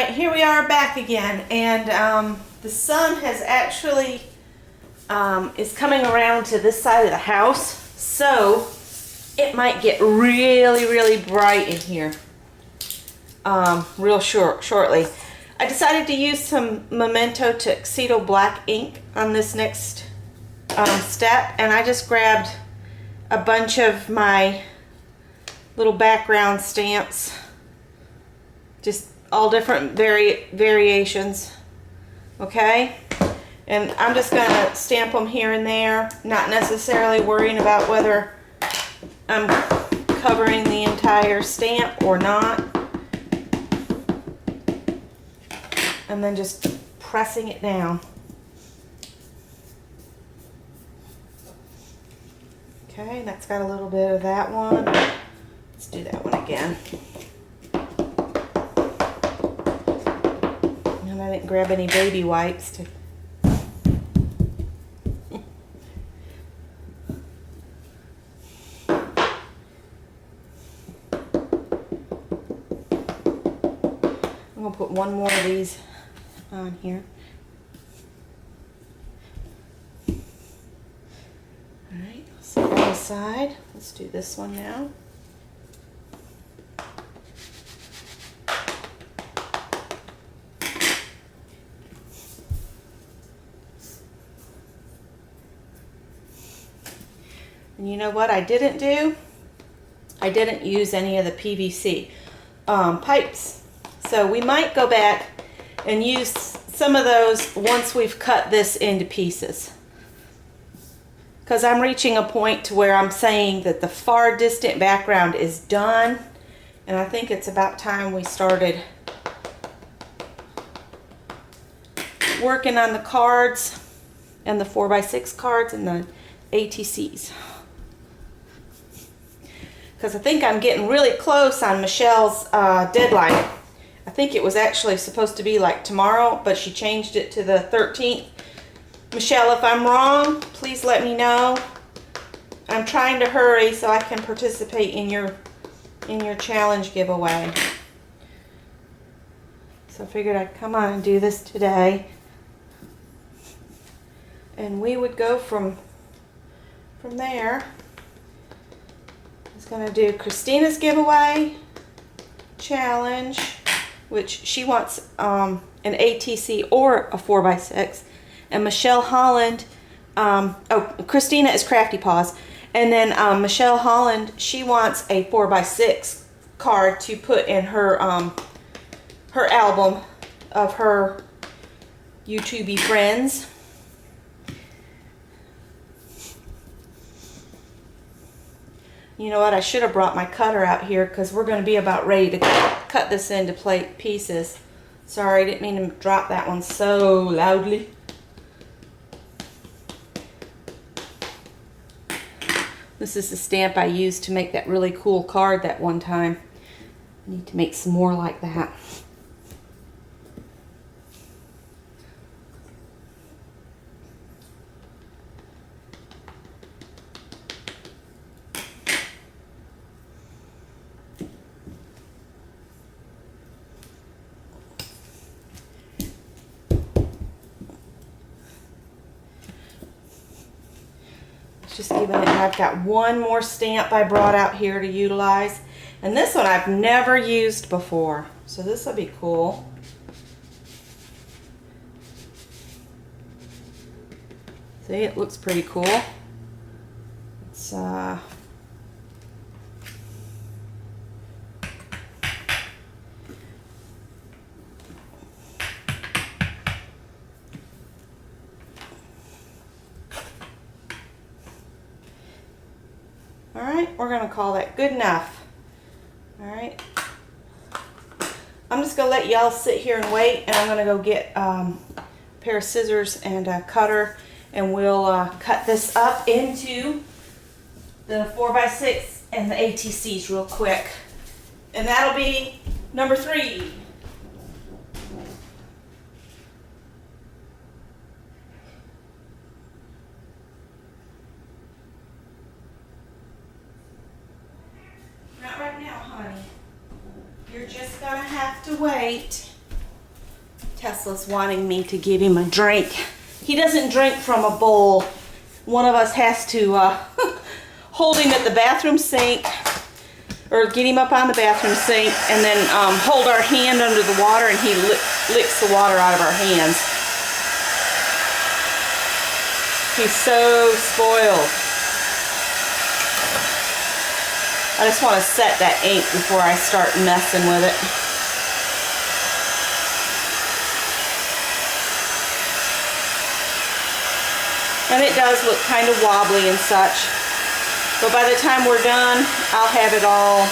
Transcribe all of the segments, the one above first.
Alright, here we are back again, and the sun has actually is coming around to this side of the house, so it might get really bright in here shortly. I decided to use some Memento Tuxedo Black ink on this next step, and I just grabbed a bunch of my little background stamps, just all different variations, okay? And I'm just gonna stamp them here and there, not necessarily worrying about whether I'm covering the entire stamp or not. And then just pressing it down. Okay, that's got a little bit of that one. Let's do that one again. And I didn't grab any baby wipes to... I'm gonna put one more of these on here. Alright, set that aside. Let's do this one now. And you know what I didn't do? I didn't use any of the PVC pipes. So we might go back and use some of those once we've cut this into pieces. Because I'm reaching a point to where I'm saying that the far distant background is done. And I think it's about time we started working on the cards and the 4x6 cards and the ATCs. Because I think I'm getting really close on Michelle's deadline. I think it was actually supposed to be like tomorrow, but she changed it to the 13th. Michelle, if I'm wrong, please let me know. I'm trying to hurry so I can participate in your challenge giveaway. So I figured I'd come on and do this today. And we would go from there. I was going to do Christina's giveaway challenge, which she wants an ATC or a 4x6. And Michelle Holland, Christina is Crafty Paws. And then Michelle Holland, she wants a 4x6 card to put in her her album of her YouTube friends. You know what, I should have brought my cutter out here because we're going to be about ready to cut this into pieces. Sorry, I didn't mean to drop that one so loudly. This is the stamp I used to make that really cool card that one time. I need to make some more like that. Just giving it, I've got one more stamp I brought out here to utilize, and this one I've never used before, so this will be cool. See, it looks pretty cool. It's Alright, we're going to call that good enough. Alright. I'm just going to let y'all sit here and wait, and I'm going to go get a pair of scissors and a cutter, and we'll cut this up into the 4x6 and the ATCs real quick. And that'll be number 3. Not right now, honey. You're just gonna have to wait. Tesla's wanting me to give him a drink. He doesn't drink from a bowl. One of us has to hold him at the bathroom sink, or get him up on the bathroom sink, and then hold our hand under the water, and he licks the water out of our hands. He's so spoiled. I just want to set that ink before I start messing with it. And it does look kind of wobbly and such. But by the time we're done, I'll have it all.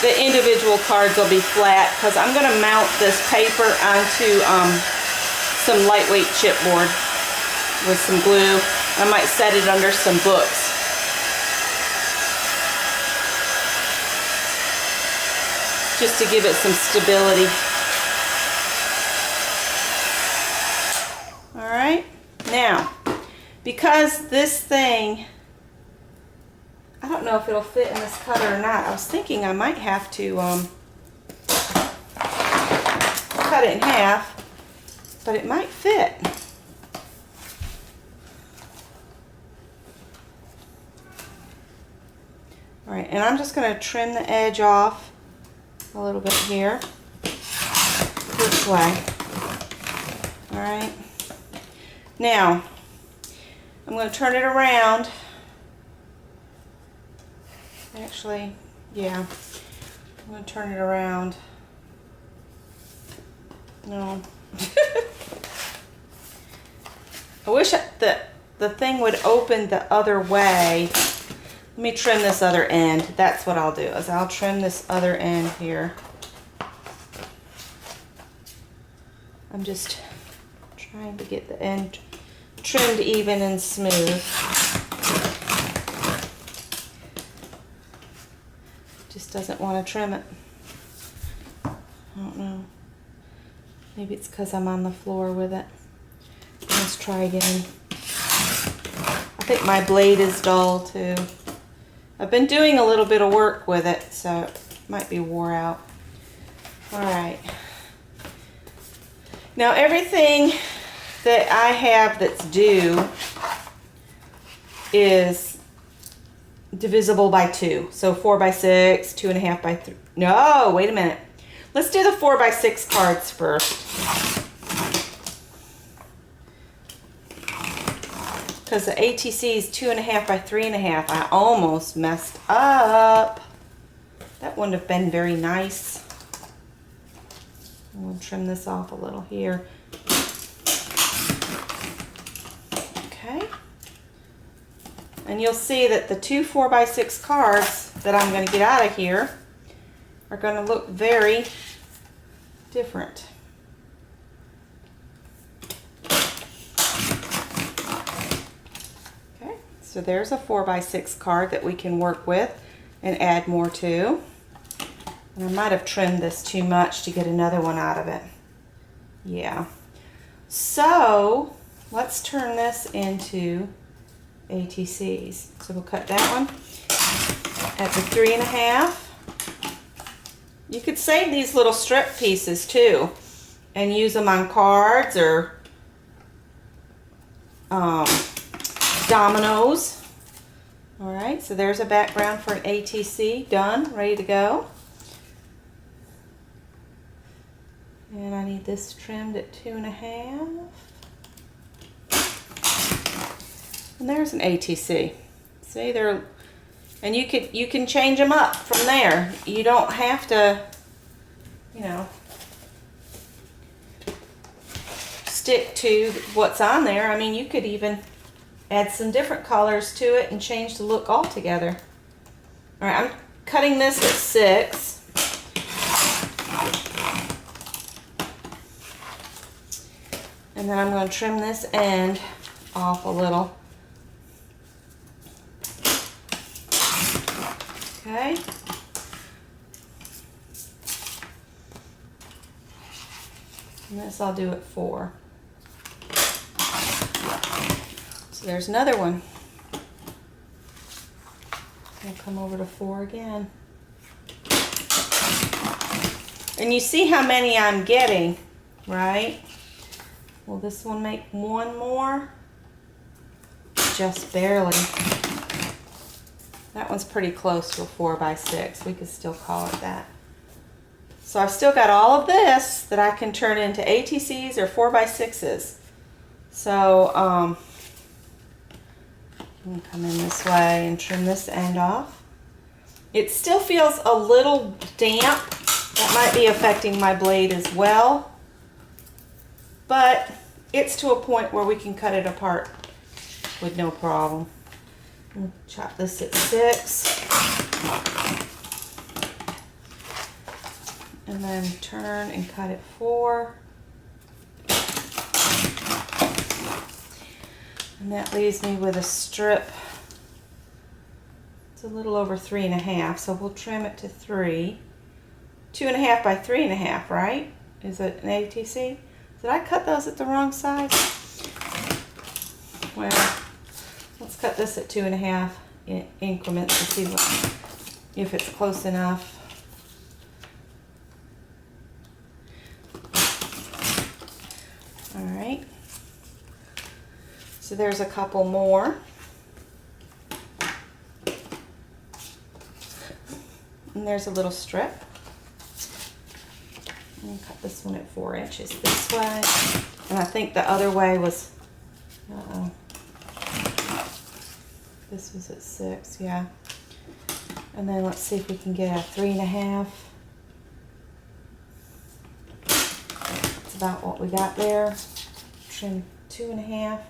The individual cards will be flat because I'm going to mount this paper onto some lightweight chipboard with some glue. I might set it under some books. Just to give it some stability. All right. Now, because this thing, I don't know if it'll fit in this cutter or not. I was thinking I might have to cut it in half, but it might fit. All right, and I'm just going to trim the edge off a little bit here, this way. All right. Now, I'm going to turn it around. Actually, yeah, I'm going to turn it around. No. I wish the thing would open the other way. Let me trim this other end. That's what I'll do, is I'll trim this other end here. I'm just trying to get the end trimmed even and smooth. Just doesn't want to trim it. I don't know. Maybe it's because I'm on the floor with it. Let's try again. I think my blade is dull too. I've been doing a little bit of work with it, so it might be wore out. All right. Now everything that I have that's due is divisible by 2. So 4 by 6, 2.5 by 3. No, wait a minute. Let's do the 4 by 6 cards first. Because the ATC is 2.5 by 3.5. I almost messed up. That wouldn't have been very nice. We'll trim this off a little here. Okay. And you'll see that the 2 4 by 6 cards that I'm going to get out of here are going to look very different. So there's a 4 by 6 card that we can work with and add more to. And I might have trimmed this too much to get another one out of it. Yeah. So let's turn this into ATCs. So we'll cut that one at the 3.5. You could save these little strip pieces too and use them on cards or dominoes. All right, so there's a background for an ATC done, ready to go. And I need this trimmed at 2.5. And there's an ATC. See, they're, and you can change them up from there. You don't have to, you know, stick to what's on there. I mean, you could even add some different colors to it and change the look altogether. All right, I'm cutting this at 6. And then I'm going to trim this end off a little. Okay. And this I'll do at 4. So there's another one. I'll come over to 4 again. And you see how many I'm getting. right? Will this one make one more? Just barely. That one's pretty close to a 4x6. We could still call it that. So I've still got all of this that I can turn into ATCs or 4x6s. So I'm going to come in this way and trim this end off. It still feels a little damp. That might be affecting my blade as well. But it's to a point where we can cut it apart with no problem. We'll chop this at 6. And then turn and cut at 4. And that leaves me with a strip. It's a little over 3.5, so we'll trim it to 3. 2.5 by 3.5, right? Is it an ATC? Did I cut those at the wrong size? Well, let's cut this at 2.5 in increments to see if it's close enough. All right. So there's a couple more. And there's a little strip. And cut this one at 4 inches this way. And I think the other way was, this was at 6, yeah. And then let's see if we can get a 3.5. That's about what we got there. Trim 2.5.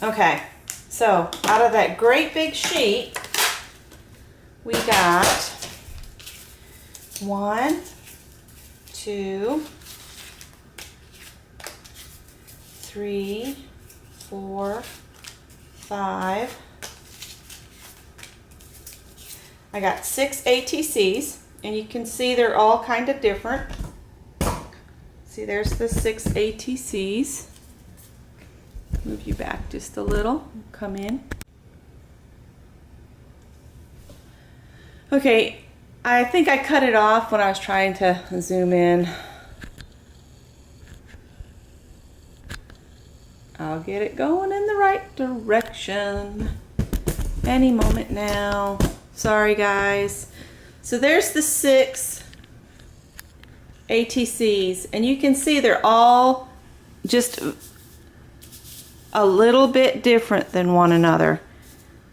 Okay, so out of that great big sheet, we got 1, 2, 3, 4, 5. I got 6 ATCs, and you can see they're all kind of different. See, there's the 6 ATCs. Move you back just a little. Come in. Okay, I think I cut it off when I was trying to zoom in. I'll get it going in the right direction any moment now. Sorry guys. So there's the 6 ATCs, and you can see they're all just a little bit different than one another.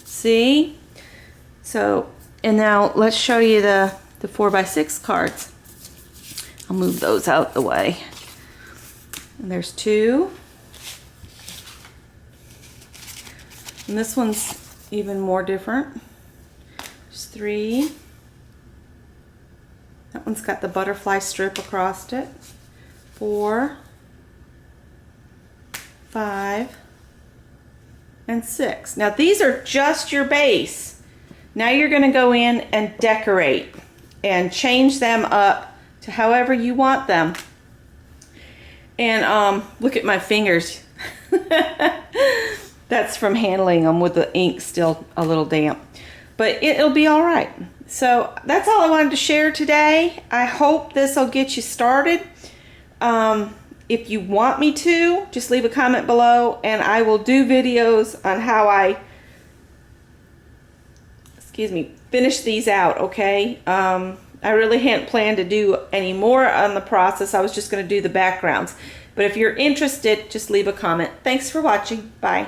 See? So, and now let's show you the 4x6 cards. I'll move those out the way. And there's 2. And this one's even more different. There's 3. That one's got the butterfly strip across it. 4, 5, and 6. Now these are just your base. Now you're going to go in and decorate and change them up to however you want them. And look at my fingers. That's from handling them with the ink still a little damp. But it'll be all right. So that's all I wanted to share today. I hope this will get you started. If you want me to, just leave a comment below, and I will do videos on how I, finish these out, okay? I really hadn't planned to do any more on the process. I was just going to do the backgrounds. But if you're interested, just leave a comment. Thanks for watching. Bye.